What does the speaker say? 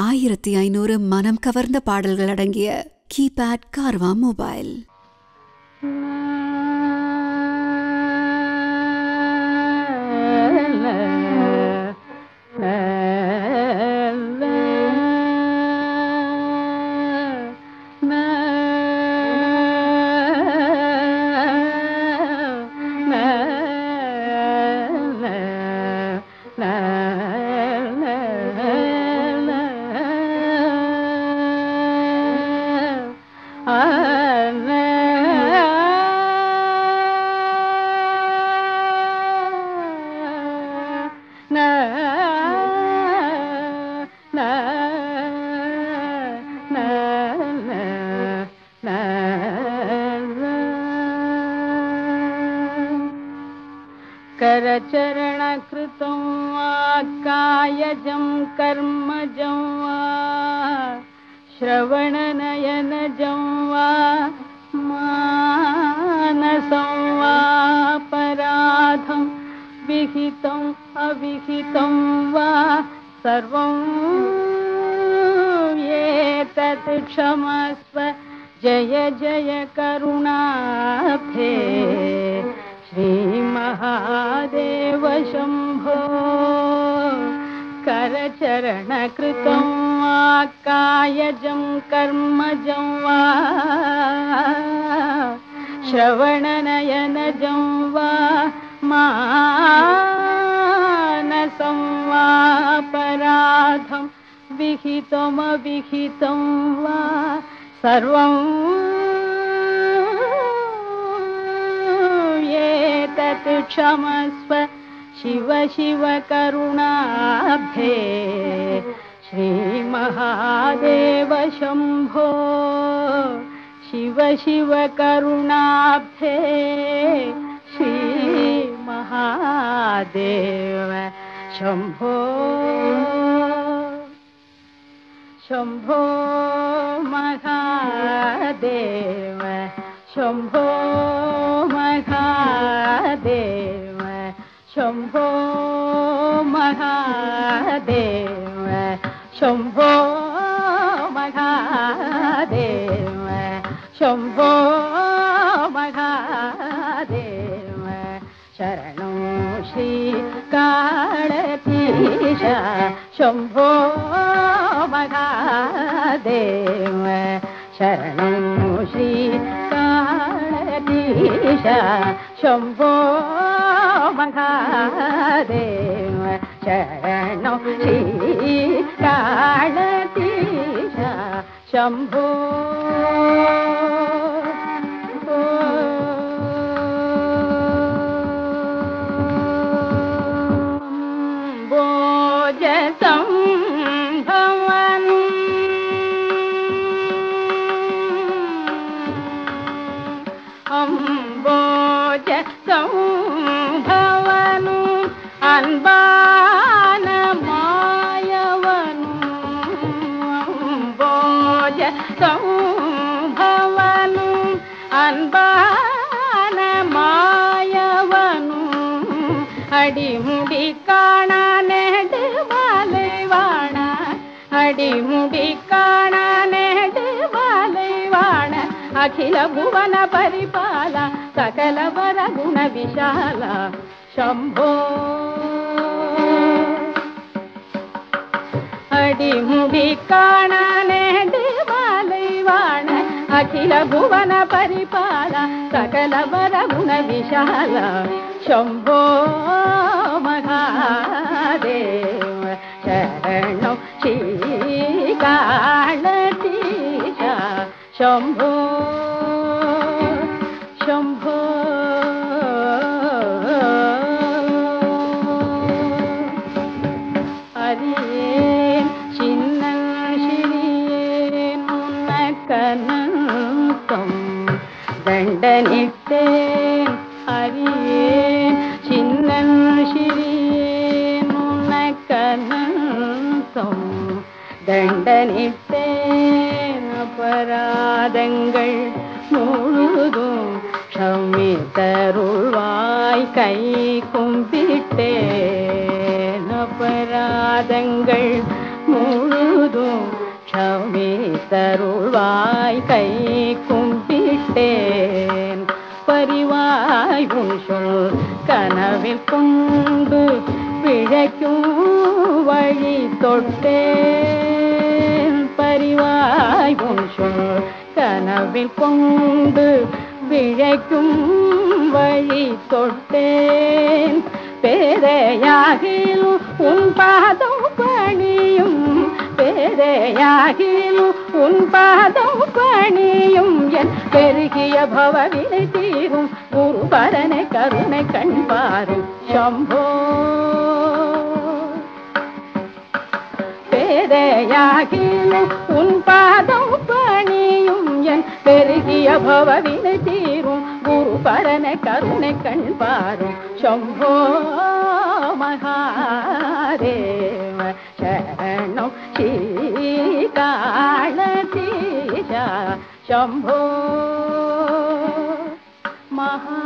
1500 மனம் கவர்ந்த பாடல்கள் அடங்கிய கீபேட் கார்வா மொபைல். करचरणकृतं वा कायजं कर्मजं वा श्रवणनयनजं वा मानसं वा पराधं विहितम् अविहितं वा सर्वं एतत् क्षमस्व जय जय करुणाब्धे श्री महादेव शंभो. करचरणकृतं वा कायजं कर्मजं वा श्रवणनयनजं वा मानसं वा पराधं विहितमविहितं वा सर्वं तत् क्षमस्व शिव शिव करुणाब्धे श्री महादेव शंभो. शिव शिव करुणाब्धे श्री महादेव शंभो. शंभो महादेव शंभो महादेव शंभो महादेव शंभो महादेव शंभो महादेव. शरणं श्री कालतीश शंभो महादेव. शरणं श्री कालतीश शंभो महादेव. शरणं श्री कालतीश शंभो. संभवनु अनबान मायवनु अंबोज संभवनु अनबान मायवनु अडिमुडी काण नेड बालवाण अडिमुडी काण नेड बालवाण अखिल भुवन परिपाल सकल वर गुण विशाल शंभो. अडिमुडी काण नेड बालवाण अखिल भुवन परिपाल सकल वर गुण विशाल शंभो महादेव. शरणं श्री कालतीश शंभो. शंभो हरियेन चिन्नन श्रीयेन मुनकनंतं दंडनिट्टेन हरियेन चिन्नन श्रीयेन मुनकनंतं दंडनिट्टेन अपराधங்கள் முழுதும் க்ஷமித்தருள்வாய் கை கும்பிட்டேன். अपराधங்கள் முழுதும் முழுதும் க்ஷமித்தருள்வாய் கை கும்பிட்டேன் பரிவாய் உன் சொல் கனவில் கொண்டு பிழைக்கும் வழி தொட்டேன் பரிவாய் உன் சொல் கனவில் கொண்டு பிழைக்கும் வழி தொட்டேன் பேதையாகிலும் உன் பாதம் பணியும் பேதையாகிலும் உன் பாதம் பணியும் என் பெருகிய பவவினை தீரும் குரு பரனை கருணை கண்பாரும் சம்போ பேதையாகிலும் உன் பாதம் பணியும் என் பெருகிய பவவினை தீரும் குரு பரனை கருணை கண்பாரும் சம்போ மகாதேவ சரணம் ஸ்ரீகாலதீஷா சம்போ மகா